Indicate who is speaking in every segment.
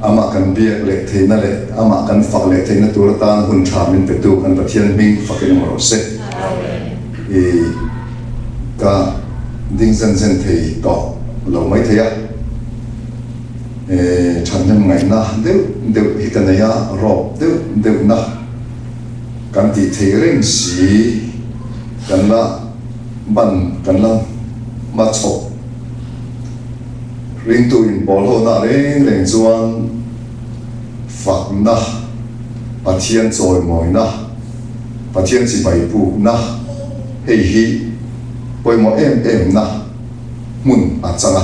Speaker 1: ama kan biak le theina le ama kan fak le theina tur tan hun tha min pe tu kan pathian ming fakin mo se e ka ding san san thei to lo mai theya e chanam ngai na de hikanaya ro de na kan ti thei reng si kan la ban kan la ma chok ring tu in bol ho na reng chuan phak na pathian choi moi na pathian chi bai pu na hei hi poi mo em na mun a changa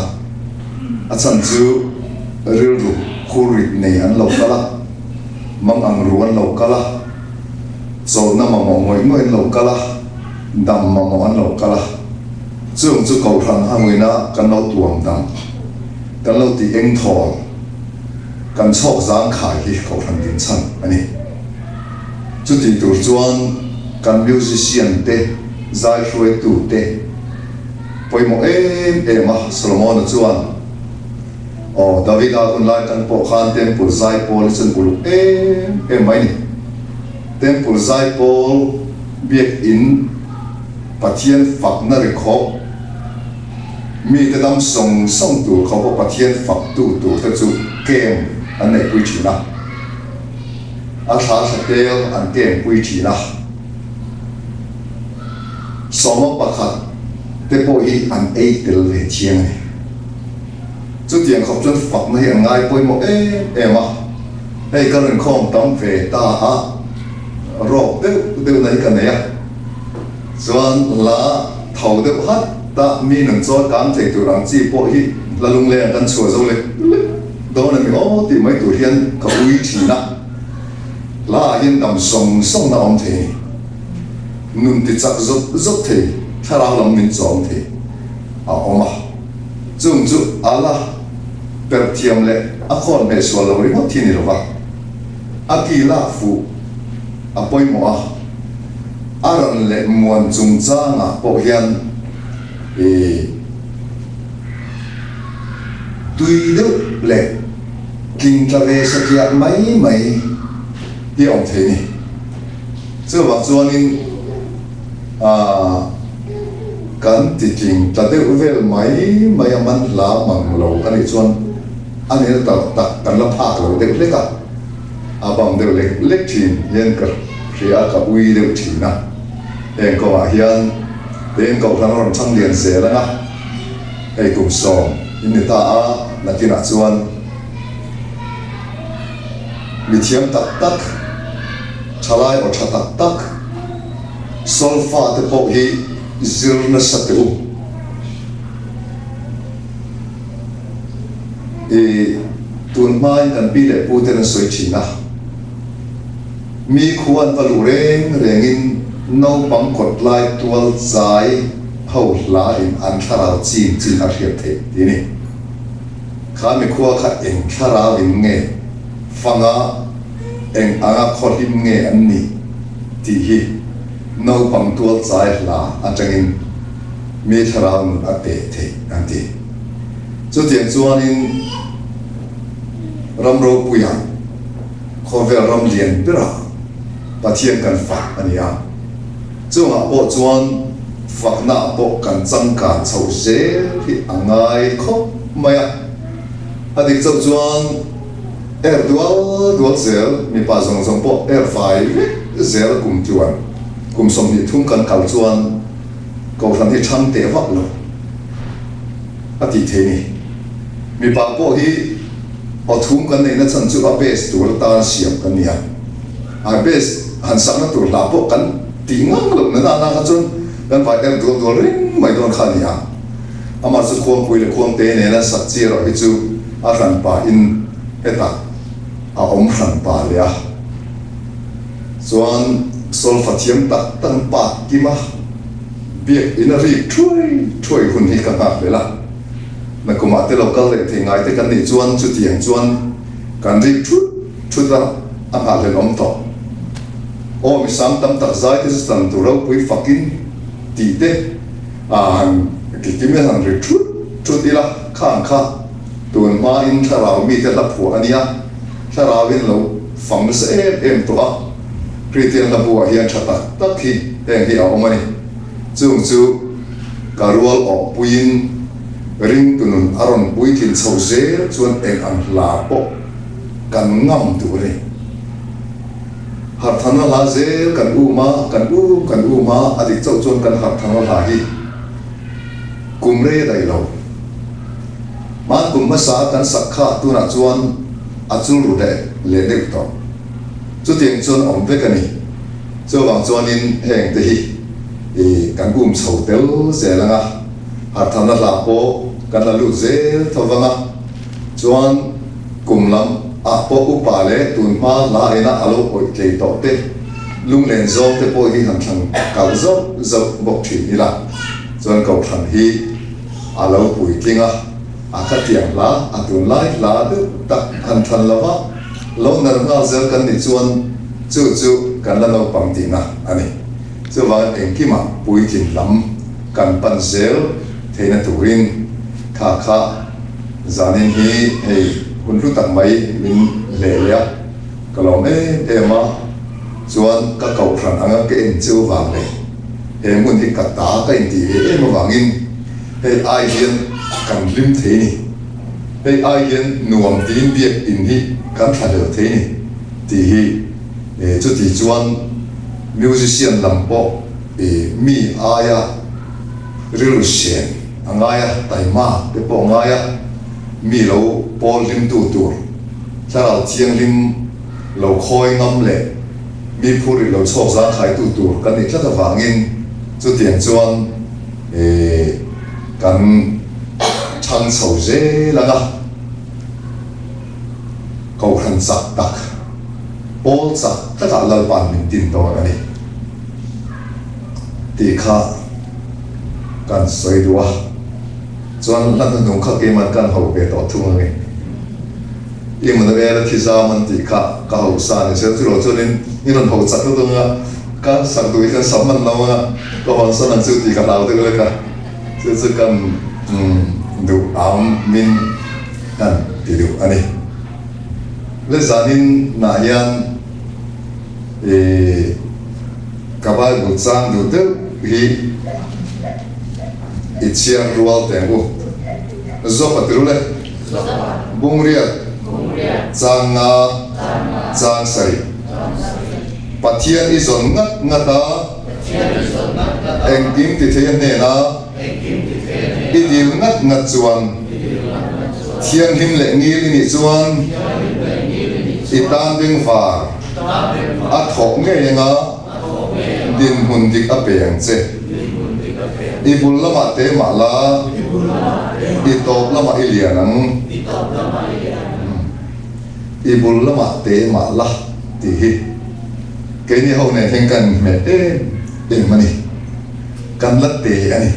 Speaker 1: a chan chu ril ru khurit nei an lo kala mang ang ru an lo kala so na ma mo ngoi ngoi lo kala dam ma mo an lo kala chung chu ko than hangoi na kan lo tuam dam kan lo ti eng thol kan chok zang khai hi ko than din chan ani chu ti tur chuan kan musician te zai hroi tu te poimo em a Solomon chuan o David a kun lai kan po khan temple zai pol chen bulu em mai ni temple zai pol biak in pathian fak na re kho mi te dam song tu kho po pathian fak tu te chu kem an nei pui thina a tha tel an kem pui thina somo pakhat te po hi an ei tel ve thiang ni chu tiang khop chon fak na hi ngai poi mo em a hei kan ren khom tam ve ta a ro de nai kan ya chuan la thau de hat ta mi nang cho kam thei tu rang chi po hi la lung le kan chua zo le do na mi o ti mai tu hian ka ui thina la hin dam song na om thei nun ti chak zot thei thara lam min chom thei a oma chung chu ala per thiam le a khon me so lo ri mo thini lo wa a ki la fu a poi mo a aran le muan chung cha nga po hian e tui do le king ta ve sa kia mai hi om thei ni chu wa chuan in kan ti king ta de vel mai man la mang lo ani chuan ani ta kan la phak lo de le ka abang de le thin yen ka ria ka ui de thina en ko a hian den ko kan ron chang lian se la na ei kum som in ta a na tin a chuan mi thiam tak chalai o tha tak solfa te po hi zirna sateu e tun mai kan bi le pu te na soi china mi khuan valu rengin no bang kot lai tual zai ho la in an tharau chin a hriat the ti ni kha mi khuwa kha eng tharau in nge fanga eng anga kholim nge an ni ti hi no bang tual zai la atangin mi tharau a te the an ti chu tiang chuan in ramro puya khovel ram lian pira pathian kan fa ania chunga po chuan fakna po kan changka chho se hi angai kho maya adik chau chuan dual zel mi pa zong po fai zel kum chuan kum som ni thum kan kal chuan ko than hi tham te vak lo ati the ni mi pa po hi o thum kan nei na chan chu a base tur ta siam kan nia a base han sang na tur la po kan tingang lo na ka chun kan vai do ring mai don khan nia ama chu khom pui le khom te ne na sak chi ro hi chu a ran pa in eta a om ran pa le a chuan sol fathiam tak tan pa ki ma biak in a ri thui hun hi ka ka le la na kuma te local le the ngai te kan ni chuan chu tiang chuan kan ri thu da a ha le om to o mi sam tam tak zai te stan tu ro pui fakin ti te ki ki me han ri thu ti la khan kha tun ma in tharau mi te la phu ania Sarawin lo phẳng sẽ em to Christian là bùa hiền chặt tắc khi em hi ở mày chung chu karual ở puin ring tunun aron pui kin sâu dễ chuan em ăn lá po kan ngam tu re har thana la dễ kan u ma adik chau chuan kan har thana la hi kum re dai lo man kum ma sa kan sakha tu na chuan achul ru de le ne to chu tiang chuan om ve kani chu wang chuan in heng te hi kan kum chho tel ze langa har thana la po kan la lu ze thawanga chuan kum lam a po upa le tun ma la ina alo oi ke to te lung len zo te po hi han thang ka zo bok thi ni la chuan ko than hi alo pui kinga a ka tiang la a tun lai la de tak han than lawa lo nar nga zel kan ni chuan chu kan la no pang ti na ani chu wa eng ki ma pui kin lam kan pan zel theina turin kha zanin hi hei hun lu tak mai min le le ka lo ma chuan ka kau thran anga ke en chu wang le he mun hi ka ta ka in ti ma wangin hei ai hian kan lim the ni hei ai hian nuam tin biak in hi kan thadel the ni ti hi chu ti chuan musician lampo mi aya ril shen angaya taima te po ngaya mi lo pol lim tu tur tla chiang lim lo khoi ngam le mi phuri lo chok za khai tu tur kan ni tla wangin chu tiang chuan kan chang chho je langa ko khan sak tak pol sak ta ka lal pan min tin to ani ti kha kan soi duwa chuan lan nung kha ke man kan ho be to thung nge im na be la thi za man ti kha ka ho sa ne se chu lo chuan in ho chak lu nga ka sak du kan sam man law nga ko hon sa nan chu ti ka law de le ka chu kan du am min kan ti du ani le zanin na hian ka ba bu chang du de hi ichiang rual tengu zo patrule bungriat changa chang sari pathian izon ngata engkim ti thean ne na idil ngat chuan thiang him le ngil ni chuan itan ding var a thok nge nga din hun dik a peng che ibul lama te mala itop lama ilianang ibul lama te mala ti hi cái ni hậu này thành cần mẹ để mà đi cần lật tệ anh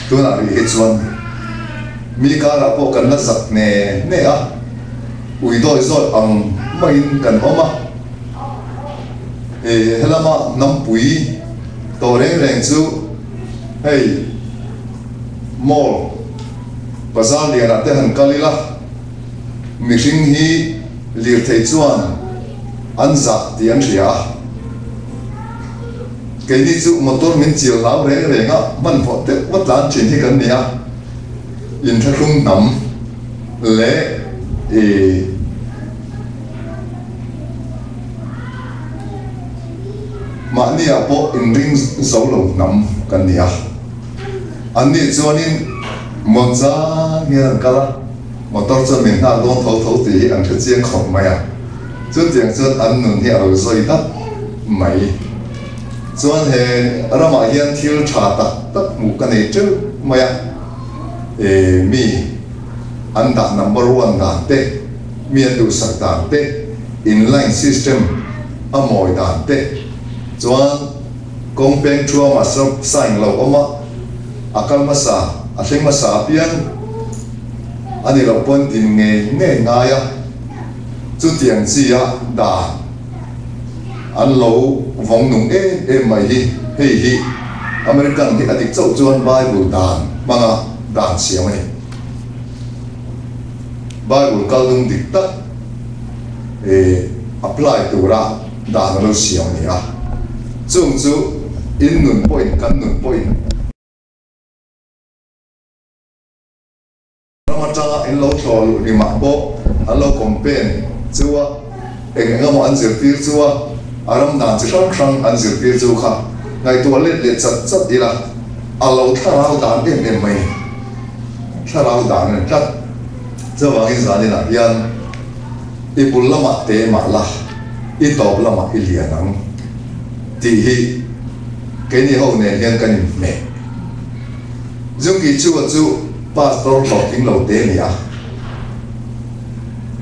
Speaker 1: tôi nói cái chuyện mi cả là bộ cần lật sạch nè nè à ui đôi rồi ông mấy cần ôm à hay là mà nắm bụi tổ rèn chú hey mall bazaar liền là tên hàng kali la mi sinh hi liệt thấy chuan ăn giặc thì ăn rỉa cái đi chú motor mình chiều lão rèn á mình phải tiếp bắt lán chuyện thì cần nhá in thắc rung nắm lẽ mà ni à bộ in ring dấu lồng nắm cần nhá anh đi cho nên một giá nghe cái là motor cho mình ha luôn thấu thì anh cứ chiên khổng mày à chút tiền chút anh nương hiểu rồi đó mày cho nên ở đó mà hiện thiếu trà tắc một cái này chứ mày à mi anh đặt number one đàn tê mi anh đủ sạch đàn tê inline system ở mọi đàn tê cho công beng chua mà sắp sang lâu mà akal masa asing masa pian ani lo pon tin nge ngaya chu tiang chi a da an lo vong nung mai hi American thì adik chau chuan Bible dan manga dan siam ani Bible kal dung dik tak apply tu ra đã nó siêu này à chung chú in nun point kan nun point nó mà chăng in lâu thò lụi đi mặc bộ anh lâu campaign chú à anh ngắm anh dự tiệc chú à anh làm chỉ khăng anh dự tiệc chú khá ngày tuổi lết chặt đi là anh lâu thà lâu đàn em mày thà lâu đàn này chắc chú vàng in sao đi là yên ibul lama te ma la itop lama ilianang ti hi cái này hậu này hiện cái mẹ dùng cái chú pastor lọt tiếng lẩu tế này à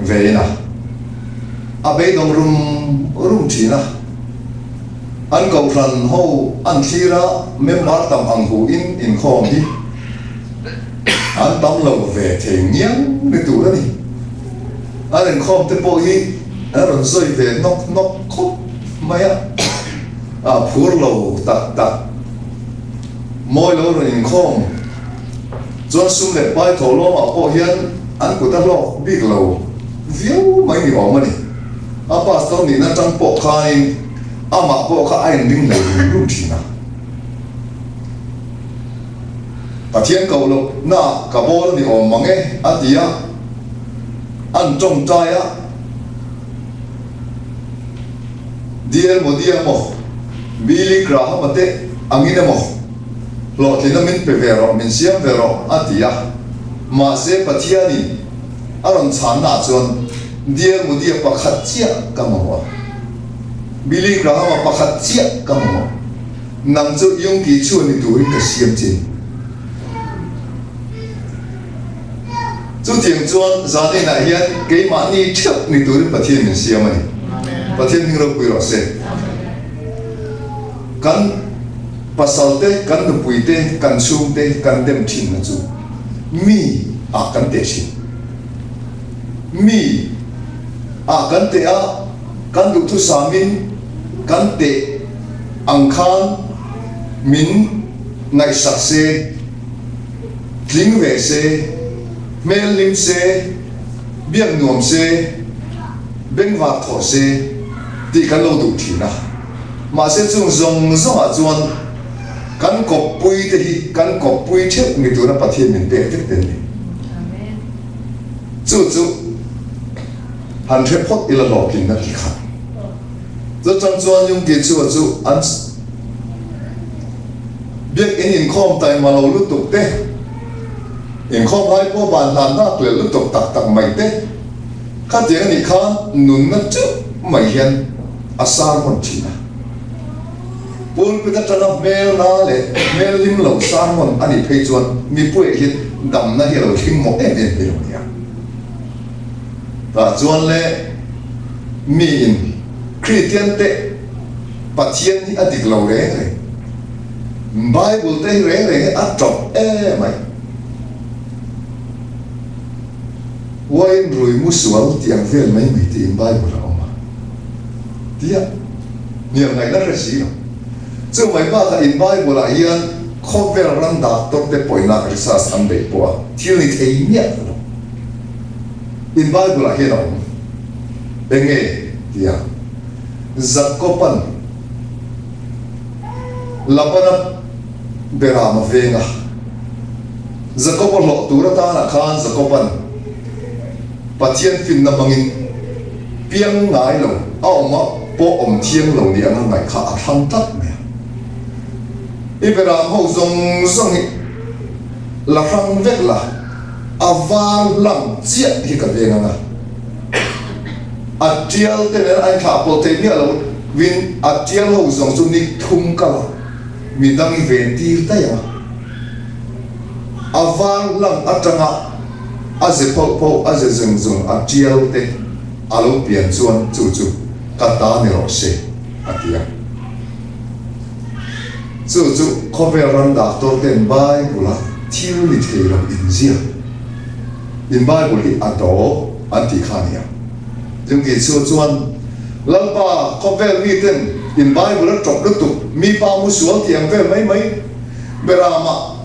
Speaker 1: về na à bây đông rum chỉ na anh cầu rằng hậu anh khi ra mấy má tầm hàng hủ in khom đi anh tắm lẩu về thì nghiêng để tủ đó đi anh khom tới bộ hi anh rồi về nó khóc mày á phur lầu tạc mỗi lầu rồi khom cho sum lệ bay thổ lô mà bộ hiền anh của ta lo biết lầu viu mấy người bảo mà đi pastor ni na trang bộ khai mà bộ khai anh đinh lầu luôn chỉ na thiên cầu lộc na cả bộ ni ôm mang nghe dia anh trông trai á dia mo Billy Graham mate angin mo lo tina min pevero min siam vero atia ma se pathiani aron chan na chon dia mo dia pakhat chia kamawa Billy Graham pakhat chia kamawa nang chu yung ki chu ni tu ka siam chin chu tiang chuan za ni na hian ke ma ni thep ni tu pathian min siam ani pathian hing ro pui ro se kan pasal te kan nupui te kan sum te kan dem thin na chu mi kan te shin mi kan te kan du thu samin kan te ang khan min ngai sak se tling ve se mel lim se biang nuam se beng va tho se ti kan lo du thina mà sẽ chung zong à chuan kan cọp pui te hi kan cọp pui thep ngi tu na pathian min pe tek ten ni chu han thep phot ila lo kin na ki kha zo chang chuan yung ki chu an biak in khom tai ma lo lu tuk te in khom hai po ban lan na tle lu tuk tak mai te kha tiang ni kha nun na chu mai hian asar mon china Pun kita tanam mel na le mel lim lo san mon ani phei chuan mi pui hit dam na hi lo thing mo em em lo ya ta chuan le mi in Christian te pathian hi adik lo re Bible te re a top mai wain rui musual tiang vel mai mi ti Bible la oma dia niang ngai na resi chứ mấy ba cái in Bible là hiền cover ram đạt tốt để bồi nát research anh để bỏ thiếu ni thấy nhẹ rồi in Bible là hiền ông bên nghe thì Zakopan lapana berama venga Zakopan lo tu ra ta na khan Zakopan pathian fin na bangin piang ngai lo ao ma po om thiang lo ni ang ngai kha thang tat Ibrahim hậu zong là răng vét là avan lăng chiết thì cả về ngang atiel tên là anh thả bộ tên nhớ lâu vin atiel hậu zong chung đi thum cả mình đang về ti tay à avan lăng atanga aze po aze zong atiel tên alo biển chuan chu kata ni ro se atia chú cover ran doctor ten Bible thiếu li thei ram inzia in Bible hi ato anti khania jung ki chu chuan lampa cover mi ten in Bible trok lu tu mi pa mu sual tiang ve mai berama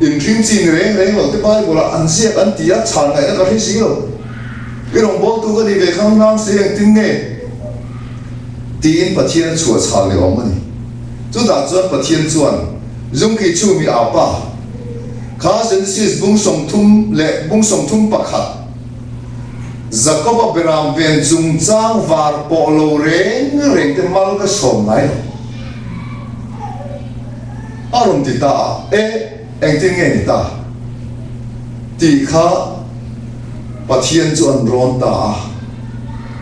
Speaker 1: in ring chin re lo te Bible an sia an tia chan ngai na ka hi si lo cái đồng bố tu cái đi về khang ngang sẽ anh tin nghe tin bát thiên chùa xả liệu mà đi chúng ta chọn bát thiên chọn dùng cái chú mi áo pa khá dân sĩ bung sòng thum lệ bung sòng thum bạc hạt Jacob Abraham ven dùng trang var polo reng reng tem mal cái sòng này arom ti ta anh tin nghe ta ti khá bát thiên chọn ron ta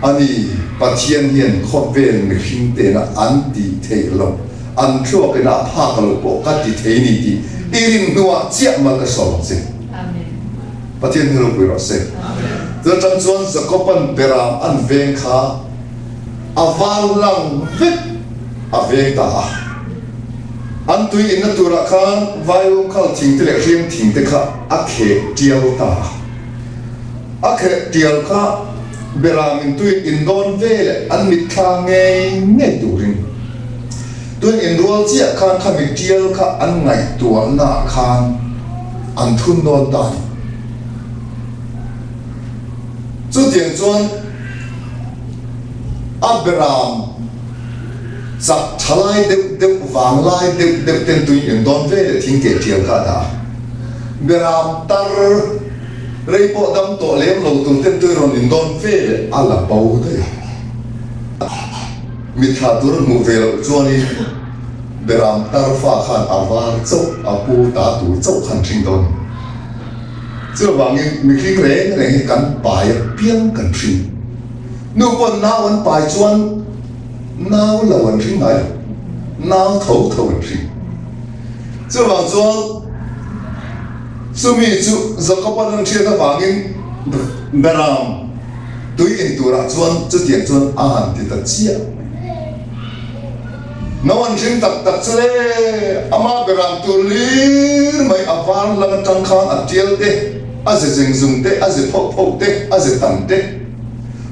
Speaker 1: ani bát thiên hiền khót ven người hình tên là an ti thế lòng an chua cái nắp phá cái lỗ cắt ti thế ni ti irin nuwa chia mal cái sòng gì bát thiên hiền lỗ rồi sẽ giờ trong chuan Jacob Abraham an ven khá aval lang vết ave ta an tui in tu ra khan vai um khal thing te le riêng thing te kha a khe tial ta a khe tial kha beram in tui in don ve le an mit kha nge turin tui in rol chia khan kha mit tial kha an ngai tu na khan an thun don ta chu tiang chuan Abraham sắp thay đều vàng lại đều tên tụi những đón về để thỉnh kể chiều cả đã Abraham tar rây bộ đâm tổ lem lâu tụi tên tụi rồi những đón về để ăn là bầu đấy mít hạt tụi nó về lâu cho đi Abraham tar pha khan avar châu apu ta tụi châu khan trình đón chưa vàng mình khi cái này cắn bài biếng cắn trình nếu còn nào ăn bài chuan nào là vấn đề này nào thấu vấn đề这往说说明就这个不能切的反应不让对印度啦转这点转安的的接那完全特出来阿妈不让tu里没阿凡那个张康阿接的阿是正宗的阿是泡的阿是淡的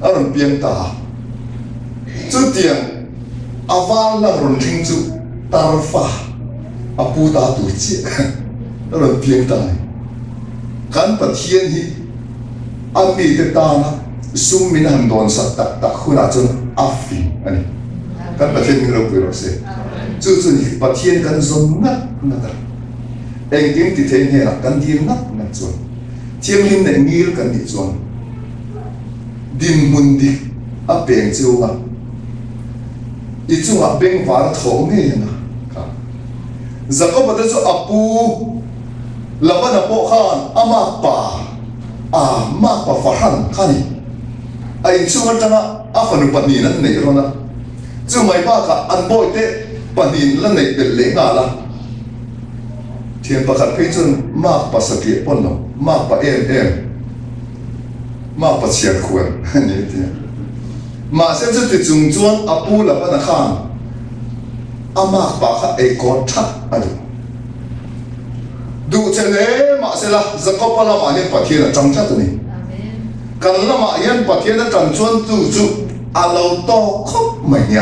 Speaker 1: 阿人变大这点aval lang ron thing chu tarfa apu ta tu chi ron pieng tai kan pathian hi ami te ta na sum min han don sat tak tak khuna chun afi ani kan pathian ni ro pu ro se chu chu ni pathian kan zon nat na ta eng tim ti the ne la kan dir nat na chun thiam lim ne ngil kan ni chun din mun di a peng chu wa itu abeng var thong ne na Jacob ada so apu laban apo khan ama pa farhan khani ai chunga tanga afanu pani nan nei rona chu mai ba ka an boy te panin lan nei bel le nga la thian pakhat phei chun ma pa sakri pon no ma pa ma pa chiar khuan ni ti mà xem cho từ trung chuan apu là bạn khan ama ba kha e ko thắt anh đủ thế này mà sẽ là Jacob là mà hiện bắt thiên là trăng chắc này cần là mà hiện bắt thiên là trăng chuan tu chu alo to khóc mày nhỉ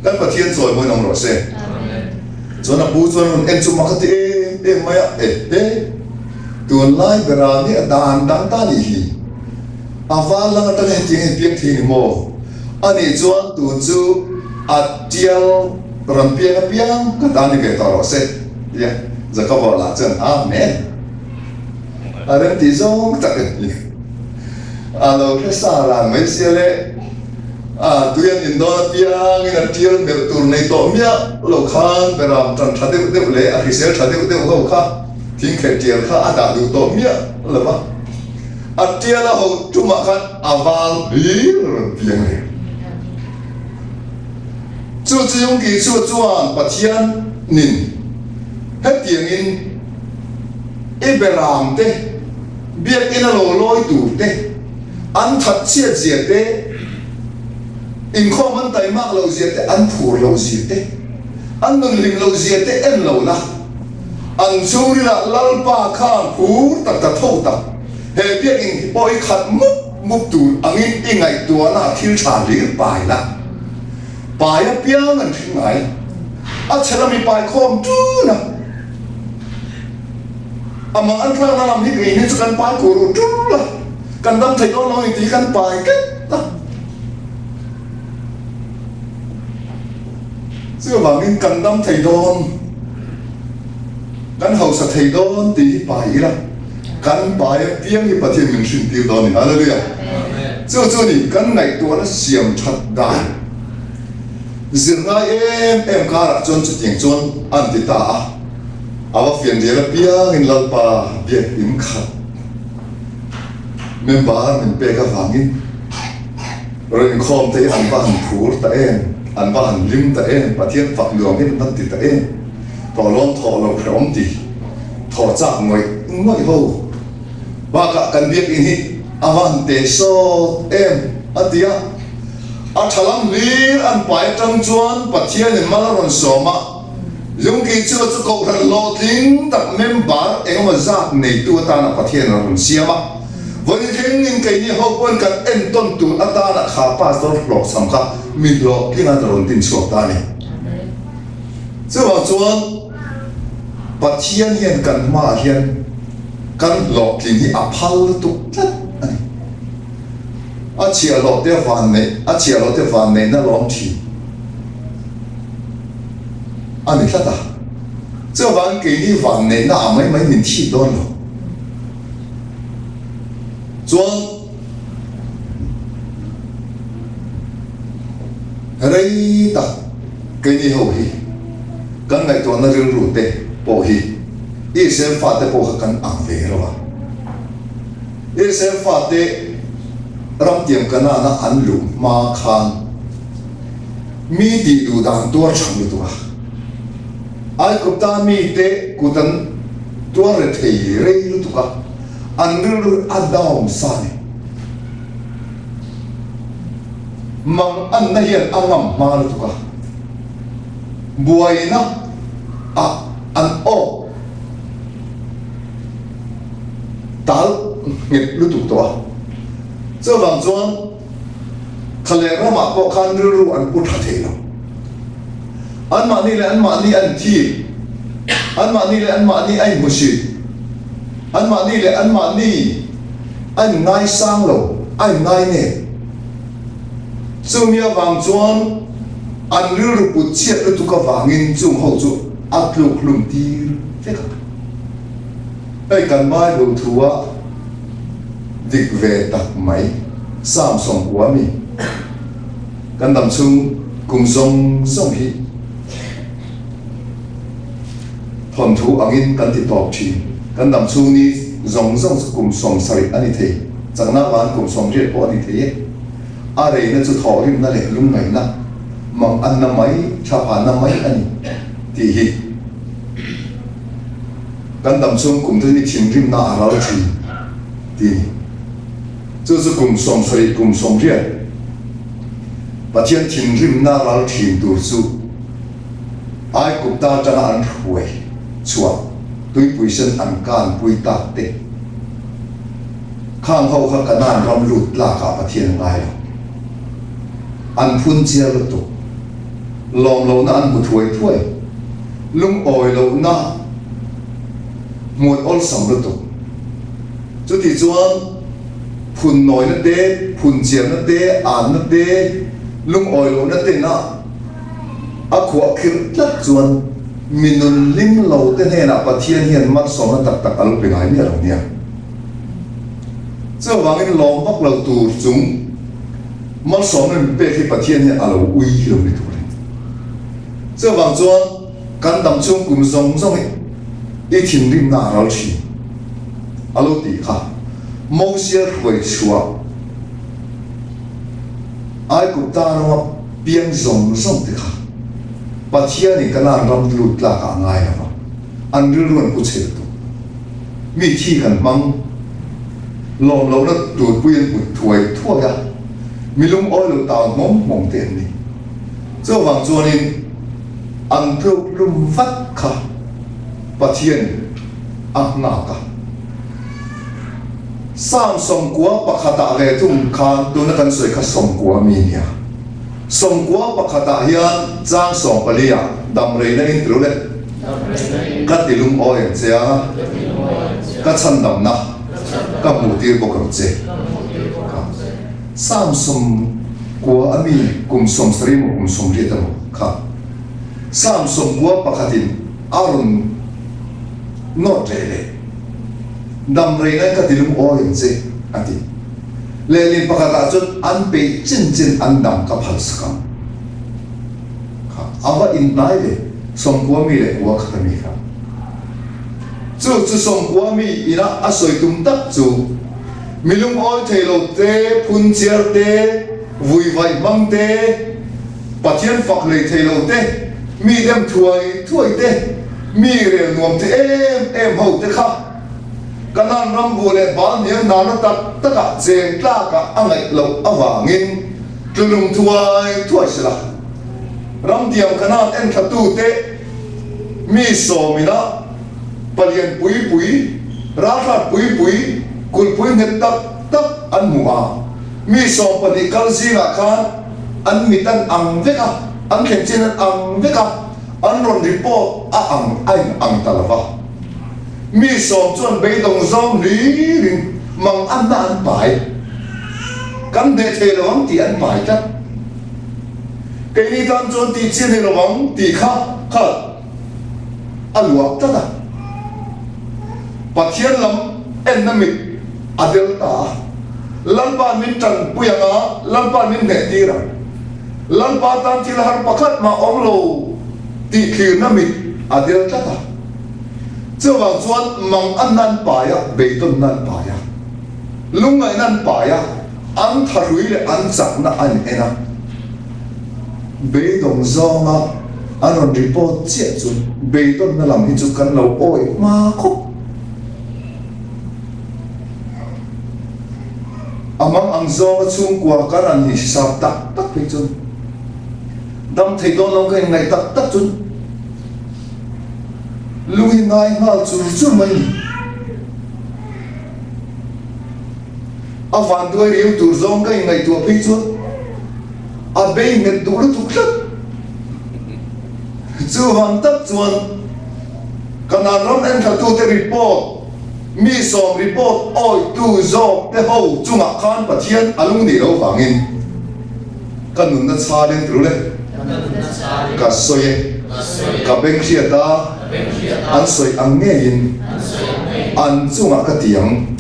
Speaker 1: cần bắt thiên rồi mới nằm rồi xe chuan apu chuan em chu mà cái em mày tuần lai bữa nay đàn ta đi hi aval lang ta ne ting piang thi mo ani chuan tu chu atial ram piang ka ta ni ke ta ro se ya Jacob la chen amen aram ti zong ta ni alo ke sa la mai se le tu yan in do piang in atial me tur nei to mia lo khan beram tan tha de le a hisel tha de lo kha thing khe tial kha ada du to mia la ba atia la ho cuma kan aval bir piang ni chu chi yong ki chu chuan pathian nin hết tiếng in Abraham te biết in lo loi tu te an thật chia diệt te in kho man tai mak lo diệt te an phur lo diệt te an nun lim lo diệt te en lo la an churi la lal pa khan phur tak ta thâu tak he biết in boi khat muk tu angin ingai tua na thil tha lir pai la pai a piang an thing ngai a chela mi pai khom tu na ama an thang na lam hi ngai ni chukan pai ko ru tu la kan dam thei don noi ti kan pai ke ta chưa vangin kan dam thei don kan hau sa thei don ti pai la kan pai piang hi pathian min shin ti don ni hallelujah chu ni kan ngai tu na siam that dai zirnga em kara chon chu tiang chon an ti ta awa fian dia la piang in lalpa biak im khat member min pe ka vangin rồi khom thấy anh ba hành phur ta em anh ba hành lim ta em pathian phật luồng hết tất ta em thọ lon thọ lộc khom ti thọ chắc ngồi ngồi hầu ba cả cần biết in hi avante so em atia athalam li an pai tang chuan pathian in malaron soma yung ki chu chu ko ran lo ting tak member engma zat nei tu ta na pathian ron siamaวันนี้ทิ้งนินกันนี่เขาควรกันเอ็นต้นตูนอัตราขาป้าต้นหลอกสำคัญมีหลอกที่งานตลอดตินสวดตาเนี่ยซึ่งว่าจวนปัจเจียนเห็นกันมาเห็นกันหลอกที่นี่อภัลตุกจัดอาเชียหลอกเดียววันเนี่ยอาเชียหลอกเดียววันเนี่ยนั่นล้อมทีอันนี้สัตว์เจ้าวันกี่นี่วันเนี่ยน่าไม่มีที่โดนหรอกจวนอะไรตักกันนี่เขาฮีกันไงตัวนั้นเรื่องรู้เตะพอฮีอีเซฟฟาเตพอกันอ่างเวรวะอีเซฟฟาเตรำเตียมกันน่ะอันลุมาคานมีดีดูดังตัวช่างตัวไอ้กุตามีเตกุตันตัวเรทีเรย์ตัวอันรู้อันดาวสานมังอันนั้นยันอังงำมาลุกะบัวอินะอันโอตาลเงียบลุตุกตัวเจ้าบางส่วนทะเลน้ำมาพอคันรู้อันพุทธเทโลอันมานี่แหละอันมานี่อันที่อันมานี่แหละอันมานี่ไอ้มุชีอันมานี่แหละอันมานี่อันง่ายสร้างโลอันง่ายเนี่ยซึ่งมีบางส่วนอันรู้ปุจเจียรู้ตุกวางินจุ่มหัวจุอัดลูกลุ่มตีเท่าไอ้กันไม่รู้ทัวดิกเวตักไหมสามสองหัวมีกันดำชุ่มกุมทรงฮีทนทูอังินกันติดต่อทีกันดำชุ่มนี้ทรงกุมทรงสริอันนี้เทจากนั้นวันกุมทรงเรียกว่าอันนี้เทอะไรนั่นจะถอริมนั่นแหละลุงไหนนะมังอันนั้นไหมชาพานั้นไหมอันนี้ที่ฮีกันดำชุ่มกุมที่นี่ทิ้งริมน่าเราทีที่就是共送所以共送人，把天听人那老听读书，爱国大家安会错，对本身安干不大的，ข้างเขาข้างกันนั่นรำลุดลากาประเทศไงล่ะอันพุ่นเจียรตุลองเรานั่นบุถวยถ้วยลุงอ่อยเราหน้าหมดอลสำรตุจุดที่จวนพุ่นหน่อยนั่นเด้พุ่นเจียนั่นเด้อ่านนั่นเด้ลุงอ่อยเรานั่นเด้นะอาขวบขึ้นจัดจวนมินุนลิมเราเต้นให้นับประเทศเฮียนมัดสองนั่นตักอารมณ์เป็นไงเนี่ยเราเนี่ยเจ้าวังนี่ลองพักเราตูจุงมันสองนั่นเป็นที่ประเทศเนี่ยอารมณ์อุ้ยเราไม่ถูกเลยเจ้าวังจวนการดำช่วงกลุ่มสองอีทิ้งริมหน้าเราชีอารมณ์ดีค่ะมองเสียหวยชัวไอ้กุตาเราเปลี่ยนสองดีค่ะประเทศนี่ก็น่ารำลุดลากง่ายนะอันเรื่องกุเชตุมีที่กันมั้งลองเราแล้วดูดเปลี่ยนบุดถวยทั่วกันมีลุงอ้อยเราตามมองเต็มนี่เจ้าวังจวนนี่อันเพื่อลุ่มฟัดค่ะประเทศอักนาค่ะสร้างสมกัวปะขตาเลทุ่มคานตัวนักสวยขสมกัวมีเนี่ยสมกัวปะขตาเฮียนจ้างสองปลียดำเรยนั่นรู้เลยกัดติลุงอ้อยเจ้ากัดชันดำนะกับหมูตีบกระเจ sam som kwa ami kum som sri mo kum som ri tamo kha sam som kwa pakhatin arun no trele dam re na ka dilum o yin che ati lelin pakhata chun an pe chin chin an dam ka phal sakam kha aba in nai le som kwa mi le kwa kha mi kha chu som kwa mi ina asoi tum tak chu milung oi thelo te phun chiar te vui vai mang te pathian phak le thelo te mi dem thuai te mi re nuam te em ho te kha kanan ram bu le bal niang na na tak taka cheng tla ka angai lo awangin tulung thuai sila ram diam kanan en thatu te mi so mina palian pui ra pui kul pui net tak an mua mi so pani kal zinga khan an mitan ang veka an khen chen ang veka an ron report a ang talawa mi so chuan be dong zom li rin mang an na an pai kan de the lawang ti an pai ta ke ni tan chuan ti chen ni lawang ti kha aluak ta da pathian lam en na mit adel ta lalpa min tan puyanga lalpa min ne tira lalpa tan til har pakhat ma omlo ti khir na mit adel ta ta chawang chuan mang an nan pa ya beiton nan pa ya lungai nan pa ya an tharui le an chak na an ena beidong zonga anon report che chu beiton na lam hi chu kan lo oi ma khop amang ang zo chung kwa karan hi sab tak pe chun dam thei don long kai ngai tak chun lui ngai ngal chu mai avan doi riu tur zong kai ngai tu pe chun a be ngai tu lu tu klat chu van tak chuan kanan ram en kha tu te report mi som report oi tu zo te ho chunga khan pathian alung ni lo wangin kanun na cha den tru le ka soye ka beng khia ta an soi ang nge in an chunga ka tiang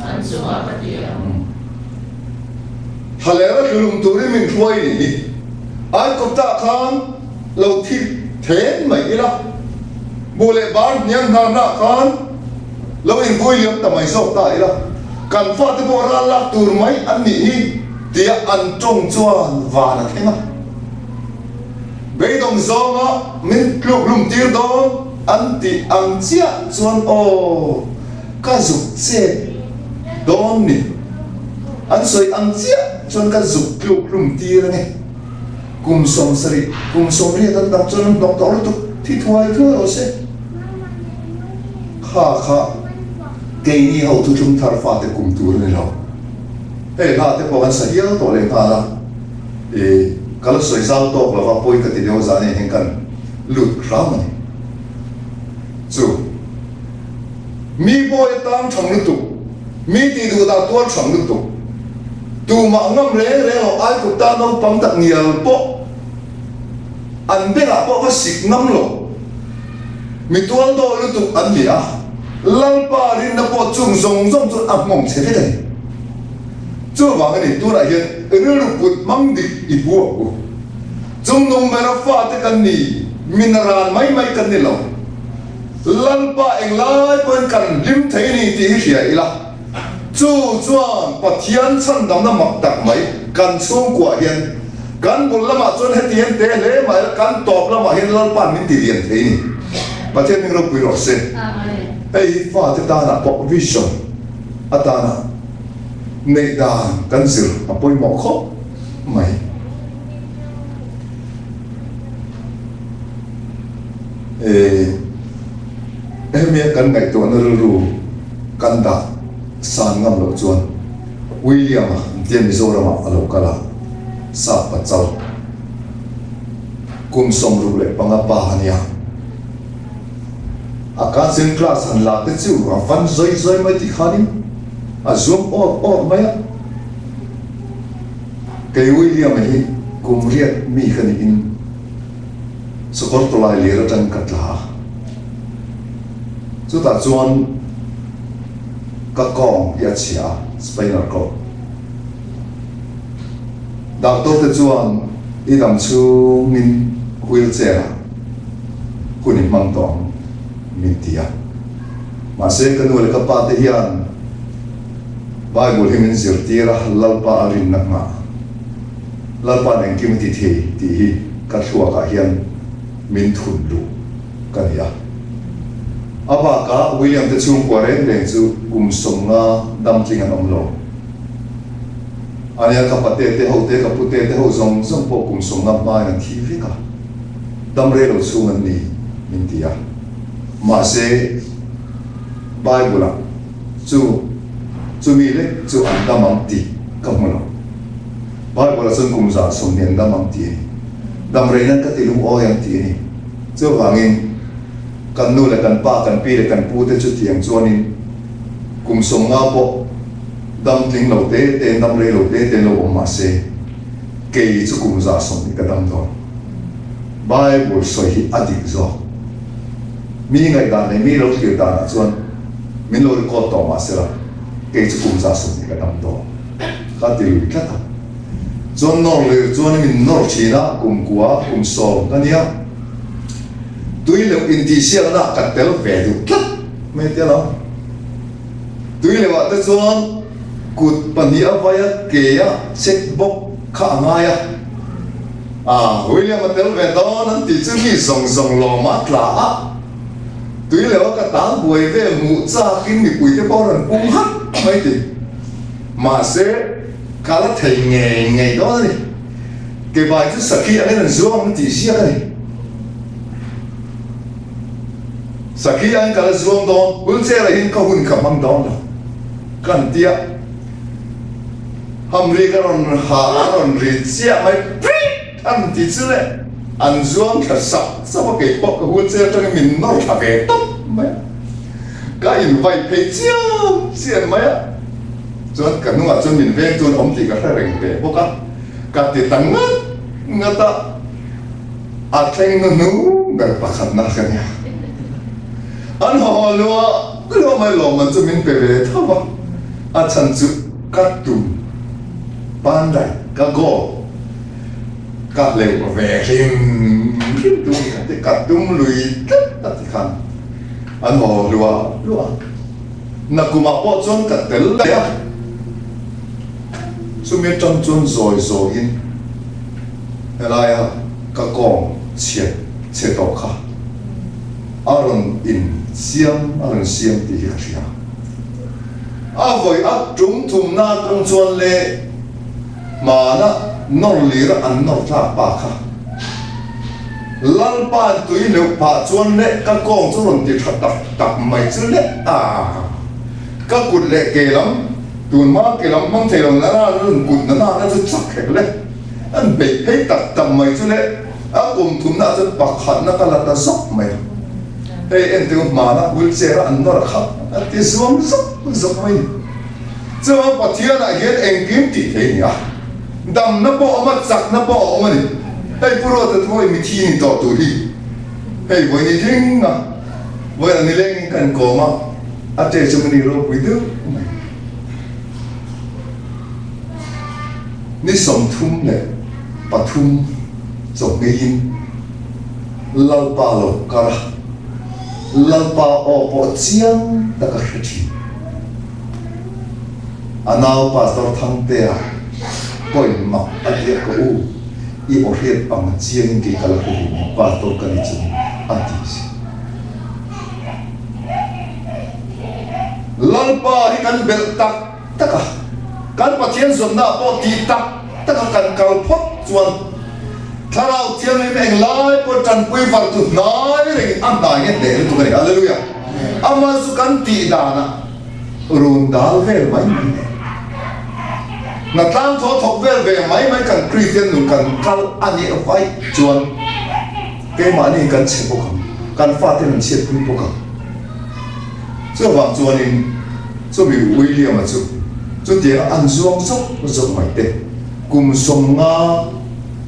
Speaker 1: halera khulum tu ri min thoi ni ai ko ta khan lo thi then mai ila bole bar nyang na khan lâu in vui liếm tầm mày sốc tại đó cần phát tới bộ ra lạc tùr mấy ăn nỉ tía ăn trông chuan và là thế mà bây đồng gió ngó mình lúc lùm tiêu đó ăn tì ăn chia chuan ô ca dục chết đó nỉ ăn soi ăn chia chuan ca dục lúc lùm tiêu này cùng sống sari tân đọc chuan đọc đó lúc thì thoại thua rồi sẽ khá cái ni hậu thu chung thar pha te kum tur ne lo e ha te po kan sa hial to le ta la e kala soi sao to la va poi ka ti deu za ne hen kan lut kram ne chu mi boy tam chang lu tu mi ti du da to chang lu tu ma ngam le lo ai ku ta no pang tak nial po an be la po va sik nam lo mi tual do lu tu an bi a lalpa rin na po chung zong chu among che thế này chu wang ni tu la hian ru put mang dik I bu chung nong mera fa te kan ni mineral mai kan ni lo lalpa eng lai pon kan lim thei ni ti hi hria ila chu chuan pathian chan dam na mak tak mai kan chung kwa hian kan bul lama chuan he tian te le mai kan top lama hian lalpa min ti lian thei ni pathian ning ro pui ro se ei fa te ta na po vision atana nei da kan zir apoi mo kho mai em kan ngai to na ru kan da san ngam lo chuan William tian Mizoram alo kala sa pa chau kum som ru le panga pa hania akan sin class han la te chu a van zoi mai ti khanin a zoom o mai cái William ấy cùng riết mi cái in số con tôi lại lấy ra chân cắt lá chúng ta chọn các con ya chia spinal cord đạo tôi tự chọn đi làm chu min wheelchair kunin mang tong min tia mà sẽ cái nuôi cái pa thế hiền Bible himin zirtira lalpa arin nakma lalpa neng kim ti hi ka thua ka hian min thun lu kan ya aba ka William te chung kware le chu kum somnga dam tling an omlo ania ka pate te ho te ka pute te ho zong zong po kum somnga ma na thi vi ka dam re lo chung an ni min tia ma se Bible chu mi le chu an da mang ti ka mo lo Bible sun kum za som nen da mang ti dam re nan ka ti lu o yang ti ni chu wangin kan nu le kan pa kan pi le kan pu te chu tiang chuanin kum som nga po dam tling lo te dam re lo te lo ma se ke chu kum za som ni ka dam do Bible soi hi adik zo mi ngai da ne mi lo ki da na chuan min lo ko to ma se la ke chu kum za som ni ka dam do ka ti lu ka ta chuan nor le chuan min nor china kum kwa kum som ka nia tui le in ti sia na ka tel ve du tlat me te lo tui le wa te chuan kut pani avaya ke ya check box kha nga ya William tel ve do nan ti chu mi song song lo ma tla a tui le wa ka ta buai ve mu cha kin mi pui te bo ran pum ha mai ti ma se kala thei nge đó ni ke bai chu sakhi ane nan zuang ti sia ka ni sakhi an kala zuang don wheelchair la hin ka hun ka mang don la kan tia hamri ka ron ha ron ri sia mai pri an ti chu le an zuang ka sa ba ke pok ka wheelchair ta min no ka ve top mai ka in vai pe chiam sian mai chuan kan nuwa chuan min veng chuan om ti ka hra reng pe boka ka ti tang nga ta a thleng nu ber pakhat na ka nia an ho lo mai lo man chu min pe ve thawa a chan chu ka tu pan dai ka go ka le ve him tu ka ti ka tum lui ta ti khan an ho lo na kuma po chuan ka tel ya sumi trong chun rồi in lại các con chết đầu khá aron in xiêm thì hiểu chưa với chúng thùng na trong chuan lệ mà nó lì ra ăn nó ra ba khá lăn pan tụi nếu pa chuan lệ các con cho rồi thì thật tập mày chứ lệ các cụt lệ kề lắm tuần má cái lòng mong thấy lòng nó cụt nó rất chắc hết đấy anh bị hết tầm mày chứ đấy cùng thùng nó rất bạc hẳn nó cái là ta sốc mày hey em tiêu mà nó wheelchair anh nó là khác anh tiêu xuống sốc mày chứ mà bắt thiên là hiện anh kiếm tỷ thế nhỉ đầm nó bỏ mà chặt nó bỏ mà đi hey puro thì thôi mình thi mình tỏ tụi đi hey với đi thinh à với là đi lên cần cổ mà anh chơi cho mình đi rồi quý tứ ni som thum le pathum chok nge in lalpa lo kara lalpa o po chiang ta ka hri anao pastor thang te a koi ma atia ko u I o hiet pang chiang ki kala ko pastor ka ni chu ati lalpa hi kan bel tak taka kan pathian zon na po ti tak taka kan kal phot chuan tharau thiam em eng lai po tan pui var tu nai ring am da nge de tu ngai hallelujah ama su kan ti da na run dal vel mai na tang tho thok vel ve mai kan Christian nu kan kal ani vai chuan ke ma ni kan che po kan fa te nan che pui po ka so wang chuan in so bi William chu chu dia an zuang sok zo mai te kum som nga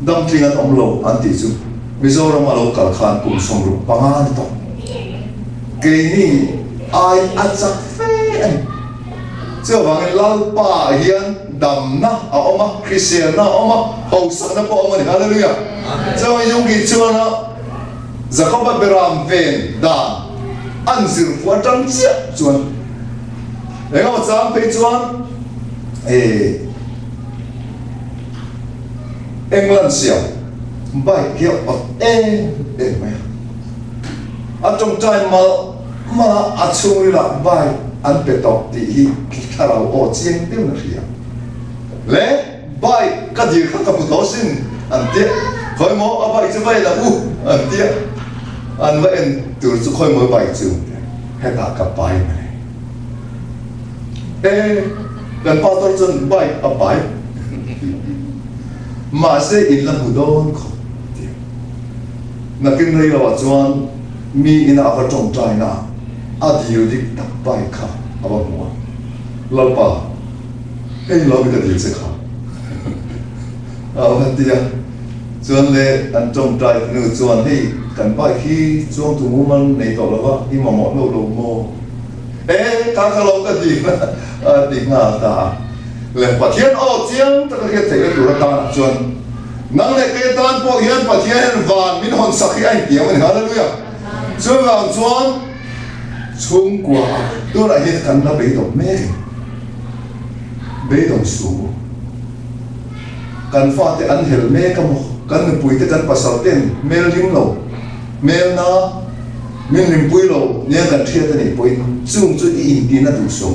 Speaker 1: dam tringan omlo anti chu Mizoram alo kalkhan kum som ru pangan to ke ni ai achak fe an cho wang lau pa hian dam na a oma Christian na oma hausa na po oma hallelujah cho yung ki chu na Jacob beram ven da an sir fu tang chia chuan Ega chang pe chuan England siam bai hiệp mày ở trong trai mà ở chung là bai ăn bê tóc thì hi thà là ở chiên tiêu là gì lẽ bai cái gì khác cả một tổ sinh ăn tiết khói máu ở bai chứ bai là ăn tiết ăn vậy từ chỗ khói máu bai chứ hết cả bai này gần bao tôi chân bai ở bai mà sẽ in là một đôi không na kinh này là chuan mi in ava trong trai na adiu dik tak bai kha ava mua lalpa ei lo bi ka dil se kha ava tia chuan le an trong trai nu chuan hei kan bai khi chuan tu mu man nei to lawa hi ma mo lo mo ka lo ka di na di nga ta le pathian o chiang ta ka thei le tu ra ta chuan nang le ke tan po hian pathian van min hon sakhi ai tiang ani hallelujah chuan wang chuan chung kwa tu ra hi kan na be dom me be dom su kan fa te an hel me ka mo kan pui te kan pasal ten mel lim lo mel na min lim pui lo nia kan thia te ni pui chung chu in tin na du so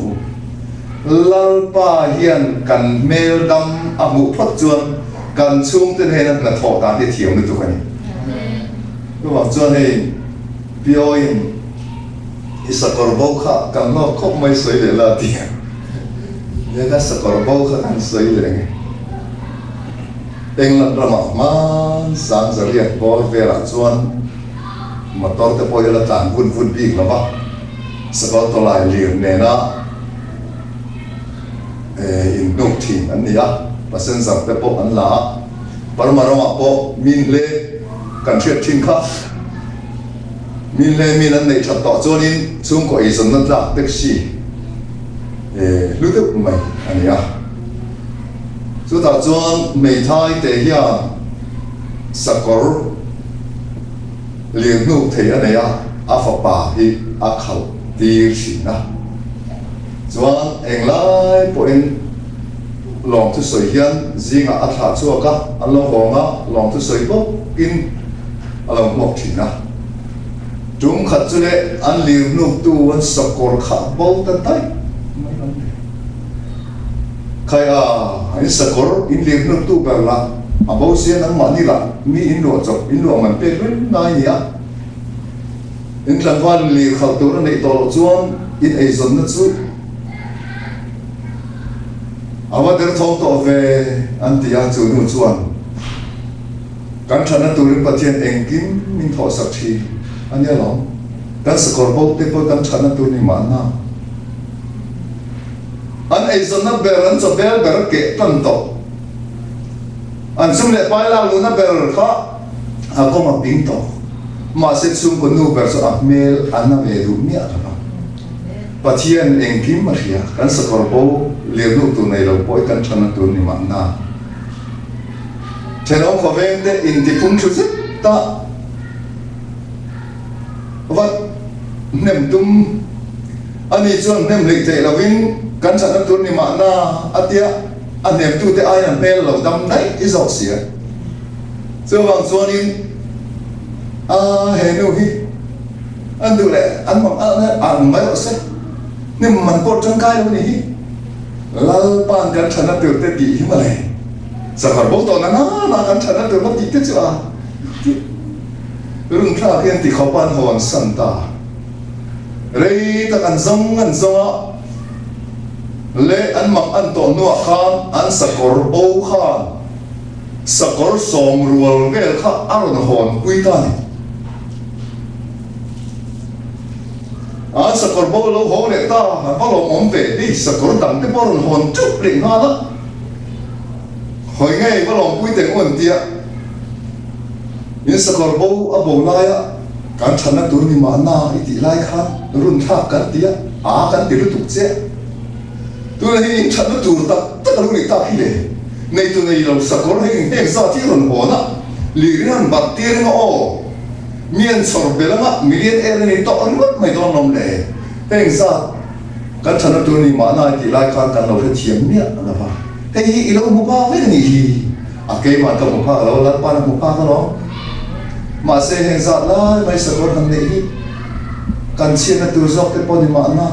Speaker 1: lalpa hian kan mel dam a mu phat chuan kan chung ten he na tho ta te thiam nu tu kani lu wa chuan he pioin isakor bo kha kan no khop mai soi le la ti ne ka sakor bo kha kan soi le nge England rama man sang zariat bor vera chuan motor te poi la tan vun bik la ba sakor to lai lian ne na in nok thing an nia pasen zam te po an la parmarama po min le kan thiat thing kha min le min an nei that to chuanin chung ko izon na tla taxi lu te mai ania chu ta chuan mei thai te hian sakor lian nu thei ania a fa pa hi a khau tir thina chuan englai po in long tu soi hian zinga a tha chuaka an lo honga long tu soi bo in a lo mok thina chung khat chu le an liu nu tu an sakor kha bo ta tai khai in sakor in liu nu tu ber la a bo sian an mani la mi in lo chok in lo man pe rin nai nia in tlan van liu khal tu nei to chuan in ei zon na chu awa der thong to ve an tia chu nu chuan kan thana turin pathian engkim min tho sak thi ania lo kan sakor bo te po kan thana tu ni ma na an ei zon na ber an cho ber ber ke tan to an sum le pai la lu na ber kha a ko ma ping to ma se sum ko nu ber so a mel an na ve du mi a pathian engkim ma ria kan sakor bo lian nu tu nei lo poi kan thana tu ni ma na theno ko veng de in ti pung chu ta wat nem tum ani chuan nem le te lovin kan thana tu ni ma na atia an nem tu te ai an mel lo dam dai izo sia so wang chuan in he nu hi an du le an mong an mai o se nem man ko tang kai lo ni lal pan kan thana tu te ti hi ma le sakar bo to na kan thana tu ma ti te chu a rung tha hian ti khopan hon santa rei ta kan zong a le an mang an to nu khan an sakor o khan sakor som rual vel kha aron hon pui ta ni an sakor bo lo ho le ta ba lo om ve di sakor dang te boron hon chup ring ha la hồi ngay có lòng vui tiếng ổn tiệt những sự cố bầu ở bầu lai á cán chăn nó tuổi ni mà na ít lai khăn run tháp cán tiệt cán tiệt lúc chết tuổi này chăn nó tuổi ta tất cả lúc này ta khi đấy này tuổi này làm sự cố này hiện ra thì run hồn á lì riêng bát tiền ngõ miền sầu bể lắm á miền em này to ấn mất mày to nồng lệ hiện ra cán chăn nó tuổi ni mà na ít lai khăn cán lâu thì thiếm nhẹ là vậy thế thì lâu một bao với cái gì cái mà cầm một bao lâu lát ba một bao cái đó mà sẽ hiện ra là mấy sự cố thằng này cần chiên là từ dọc cái bọn mà na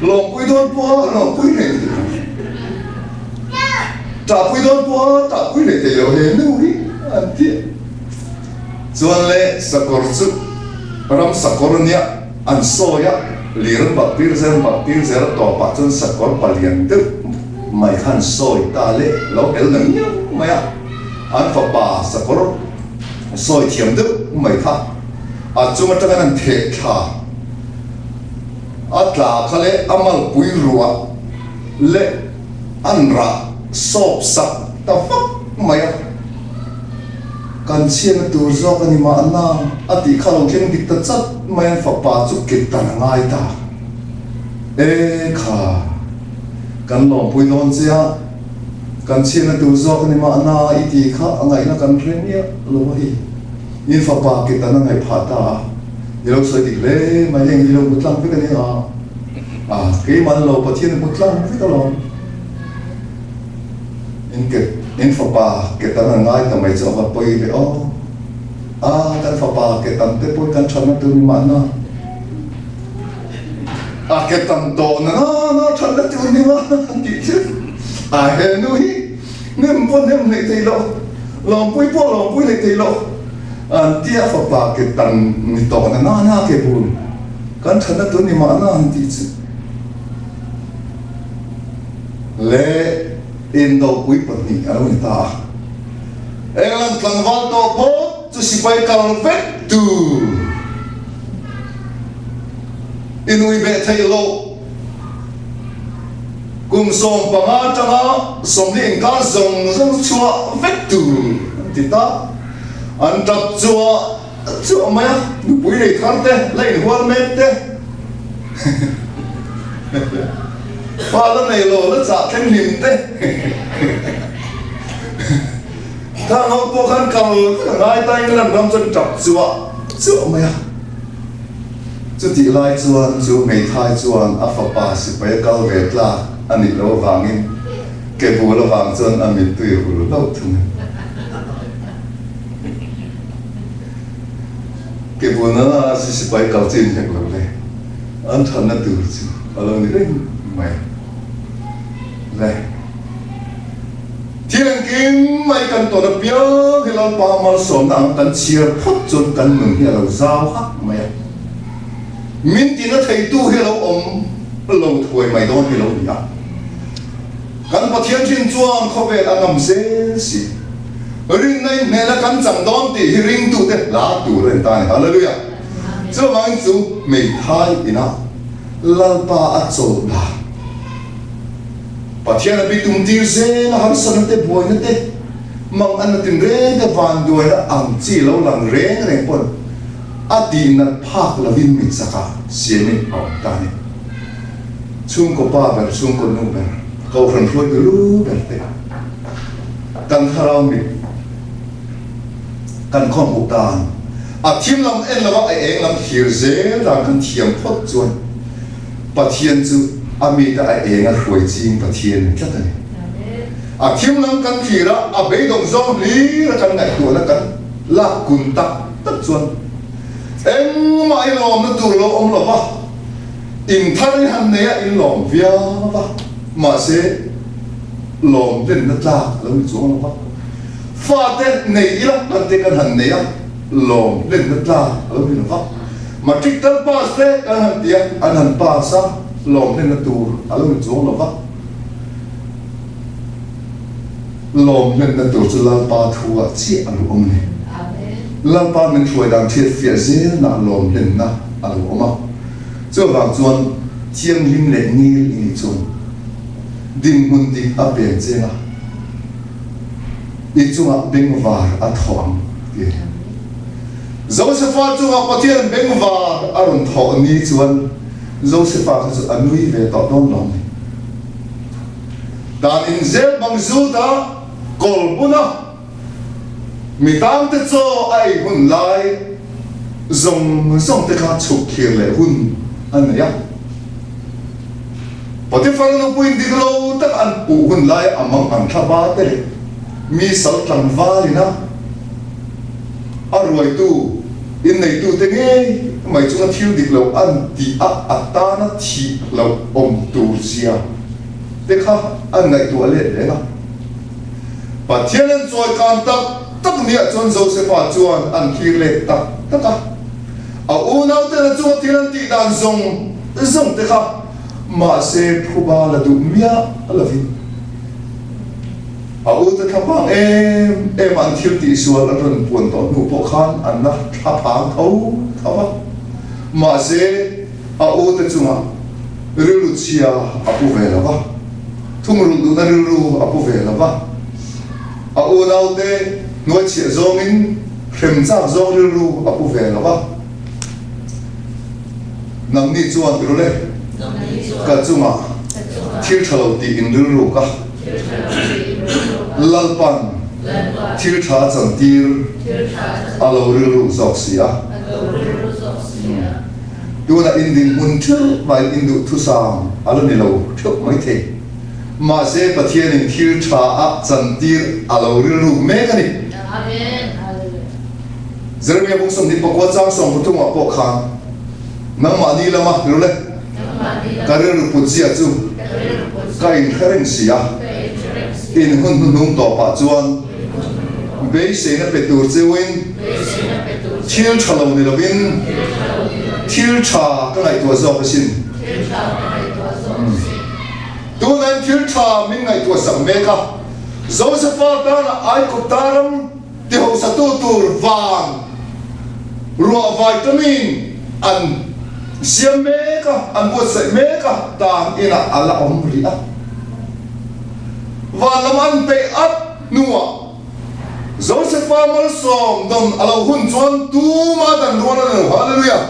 Speaker 1: lòng quý đôn quá lòng quý này trả quý đôn quá trả quý này thì lâu hết nữa đi anh thiệt cho nên sự cố sự ram sự cố này anh soi á liền bạc tiền giờ tỏ bạc chân sự cố bạc liền tức mày khăn soi ta lệ lâu cái lần nhá mày anh phải bà sẽ có soi thiểm đức mấy thà chúng ta cái này thiệt thà là cái lẽ amal bùi rùa lẽ anh ra sop sắc ta phật mấy cần chiên từ do cái mà anh na thì khi nào kiến địch tất chất mấy anh phải bà chụp kịch ta ngay ta khà cần lòng bùi non gì kan chiên là tu zo kan ma na iti kha angai na kan renia lo hi in fa pa ke tan ngai pha ta ni lo soi dik le mai leng ni lo mutlang pe kan ya ke man lo pa thiên mutlang pe ta lo in fa pa ke tan ngai ta mai cho va poi le kan fa pa ke tan te poi kan chan na tu ni ma na ke tan to na chan na tu ni ma ti chứ hèn nuôi nên muốn nem lại thấy lộ lòng vui lại thấy lộ tia phật bà cái tầng người tỏ là na cái buồn cán chân nó tuấn thì mà na tí chứ lẽ in đầu quý bậc nhỉ ở người ta em làm thằng văn to bố chú sĩ bay cầu vết từ in nuôi bẹ thấy lộ cùng sòng bằng chẳng á sòng liền cá rồng chua vết từ thì ta anh tập chua mấy buổi này khăn thế lấy hoa mét thế hoa lần này lồ nó giả thêm niềm thế thằng ông cô khăn cầu hai tay làm năm chân tập chua mấy chú tí lại chú mấy thai chuan phật bà sĩ bay cao về là anh ấy lâu vàng in cái bùa lâu vàng chuan anh mình tùy bùa lâu thùng cái bùa nó sĩ bay cao trên nhạc lâu này anh thân nó từ chứ ở lâu này mày này thiên kim mày cần tổ lập biếng cái lâu ba mal sổm nặng cần chia phút chôn cần mừng hiện lâu giao hắc mày mình tin nó thấy tu hiện lâu ông lâu tuổi mày đó hiện lâu nhỉ kan pathian thin chuan khovel angam se si ring nei ne la kan chang don ti ring tu te la tu ren ta hallelujah cho mang chu mei thai ina lalpa a chol la pathian bi tum tir se la har san te boy na te mang an tin re te van duai na ang chi lo lang reng pon ati na phak la vin mi saka siamin au ta ni chung ko pa ber chung ko nu ber câu phần phôi từ lúc bền tệ cần thao mình cần con một đàn thiên làm em là vậy em làm hiểu dễ là cần thiềm phốt chuan bà thiên chú mi đã em là hồi chim bà thiên chắc này thiên làm cần thì đó bế đồng dòng lý là cần ngày tuổi là cần là cùng tắc tất chuan em mà em làm nó tù lâu ông là ba in thân hành này in làm vía ba mà sẽ lồng lên đất la lồng xuống nó bắt pha tên này ít lắm lần tên cái hành này á lồng lên đất la lồng lên nó bắt mà trích tân ba sẽ cái hành tiền anh hành ba sa lồng lên nó tù lồng xuống nó bắt lồng lên nó tù cho lan ba thua chỉ anh ông này lan ba mình thua đang thiệt phía dưới là lồng lên na anh ông mà cho vàng chuan thiên linh lệ nghi chuan din mun dik a pen chenga I chunga bengvar a thom ti Josepha chunga pathian bengvar aron tho ni chuan Josepha chu anui ve to don long dan in zel bang zuda kolbuna mitang te cho ai hun lai zong te kha chuk khir le hun an ya Potiphar no puin diglo tak an pu hun lai amang an thaba te mi sal tlang valina arwai tu in nei tu te nge mai chunga thiu diglo an ti a atana thi lo om tu sia te kha an ngai tu ale le na pathian an choi kan tak nia chon Josepha chuan an thir le tak ka a unau te na chu thiran ti dan zong te kha ma se phuba la du mia alavi a u te thapang em an thil ti sual an ron puan to nu po khan an na thapang thau thawa ma se a u te chunga rilu chia a pu ve la ba thung ru du na rilu a pu ve la ba a u nau te noi chia zong in khrem cha zong rilu a pu ve la ba nang ni chuan ru le ka chunga thil thalo ti in rilu ka lalpan thil tha chan tir alo rilu zok sia tuna indin mun thil vai indu thu sam alo ni lo thuk mai the ma se pathian in thil tha a chan tir alo rilu me ka ni amen Jeremia bung som ni pokwa chang som putung a po khan nang ma ni lama ru le karir pu chia chu kain khareng sia in hun nung to pa chuan be se na petur chewin thil thalo ni lovin thil tha ka ngai to zo ka sin tu nan thil tha min ngai to sam me ka Josepha ta na ai ko taram ti ho sa tu tur van ro vitamin an siam me ka an bo se me ka ta ina ala om ri a Valaman pe at nuwa Josepha mal som dom alo hun chuan tu ma dan ruan an hallelujah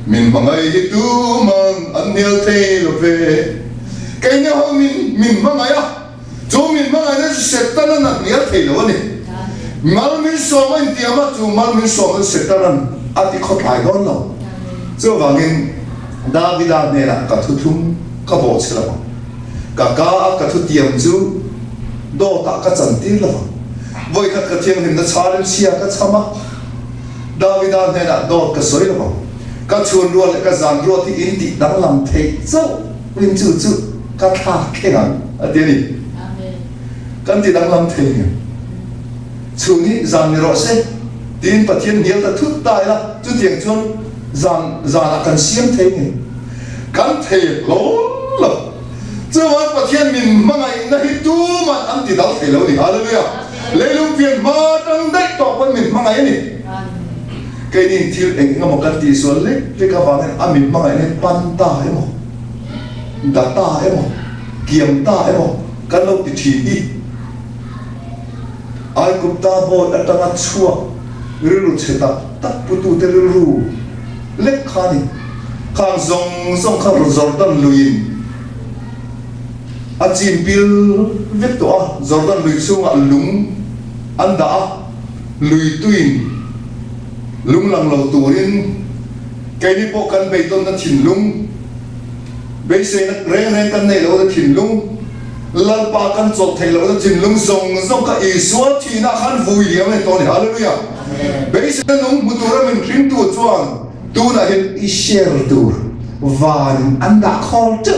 Speaker 1: min mangai hi tu man an nil the lo ve kai ne ho min mangai a chu min mangai ne setan an nil the lo ni mal min som an ti ama chu mal min som an setan an ati khot lai don lo chu wangin David ne la ka thu thum ka bo chela ka thu tiam chu do ta ka chan tir la voi khat ka thiam hin na charin sia ka chama David ne na do ka soi la ka chun ro le ka zan ro ti in ti dang lam the chau win chu ka tha khengan ateni amen kan ti dang lam the chu ni zan ni ro se tin pathian hial ta thut tai la chu tiang chun zan kan siam the ni kan the lo Tuhan pathian min mangai na hi tu man an ti dal thelo ni hallelujah leilung pian ma tang dai to pan min mangai ni kai ni thil eng ngam kan ti so le ka wangen amin mangai ne pan ta emo da ta emo kiam ta emo kan lo ti thi i ai kup ta bo atanga chua rilu cheta tak putu te rilu le khani khang zong kha Jordan luin a chim pil vek to a Jordan lui sunga lung anda lui tuin lung lang lo turin kai ni po kan be ton na thin lung be se na reng kan nei lo na thin lung lal pa kan chok thei lo na thin lung zong ka i suat thi na khan vui liam ne to ni hallelujah be se na nung mutura min rim tu chuan tu na hin I share tur van anda khol tu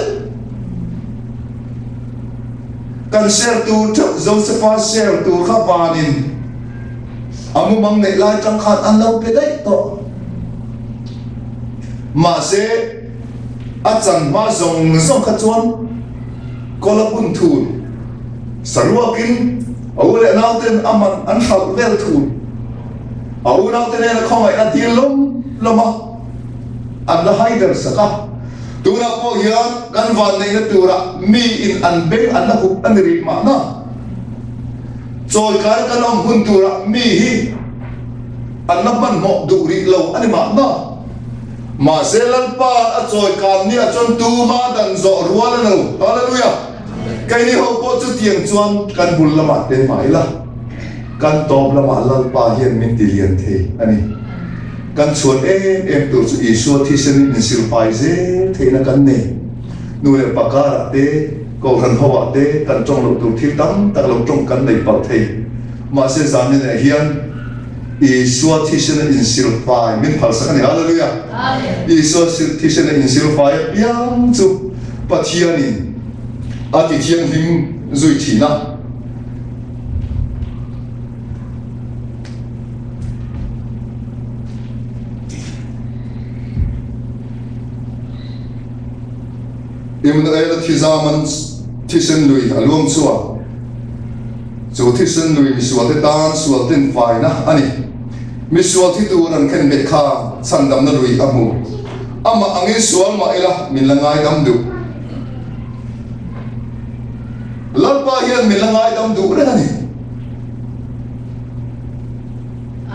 Speaker 1: kan share tu Josepha share tu kha banin amu mang nei lai tang khan an lo pe dai to ma se a chan ma zong kha chuan kolapun thun saruakin au le nauten aman an khal vel thun au nauten na khongai na ti lom loma an la haider saka tura po hian kan van nei na tura mi in an beng an hup an ri ma na choi kar kan om hun tura mi hi an na ban mo du ri lo ani ma na ma selan pa a choi kan ni a chon tu ma dan zo rual no hallelujah kai ni ho po chu tiang chuan kan bul lama te mai la kan top lama lal pa hian min ti lian the ani kan chuan em tu chu isu thi sen in sil pai je theina kan ne nu le pakara te ko ran hawa te kan chong lo tu thi tam tak lo chong kan nei pa thei ma se zan ne hian isu thi sen in sil pai min phal sa ni hallelujah amen isu thi sen in sil pai yang chu pathianin ati thiang him zui thina imna ela thizaman thisen lui alum chuwa chu thisen lui mi sual te tan sual ten fai na ani mi sual thi tu ran khen be kha sandam na lui amu ama angi sual ma ela min langai dam du lalpa hian min langai dam du re ani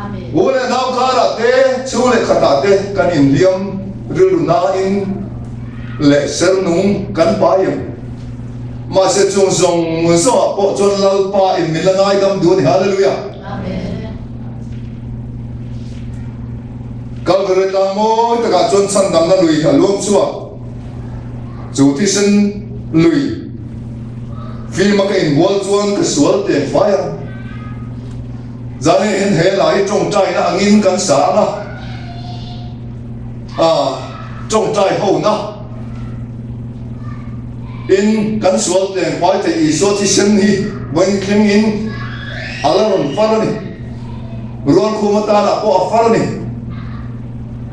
Speaker 1: amen ole naw khara te chule khata te kan in liam riluna in lệ ser nung kan pa yam ma se chung zong zo po chon lal pa in milangai dam du ni hallelujah amen kal gre ta mo ta ka chon san dam na lui alom chuwa chu ti sen lui film ma ka in wal chuan ka sual te fire zane hen he lai trong trai na angin kan sa na trong trai ho na in kan sual te pai te iso ti sen hi wen kling in alaron farani ron khumata na po farani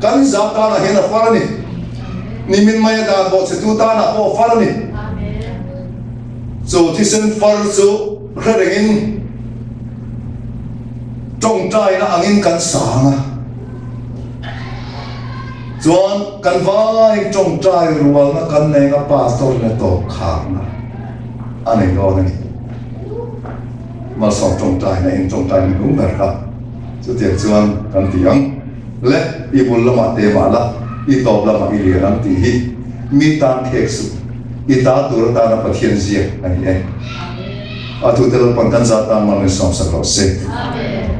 Speaker 1: kan za ta na hena farani nimin maya da bo se tu ta na po farani amen so ti sen far so kharengin trong trai na angin kan sa na chuan kan vai trong trai rual na kan nei nga pastor na to khang na ane go na ni ma so trong trai na in trong trai ni cũng ber kha chu tiang chuan kan tiang le I bul lama te mala I top lama I le ram ti hi mi tan thek su I ta tur ta na pathian zia ani e a tu tel pan kan za ta man som sa lo se amen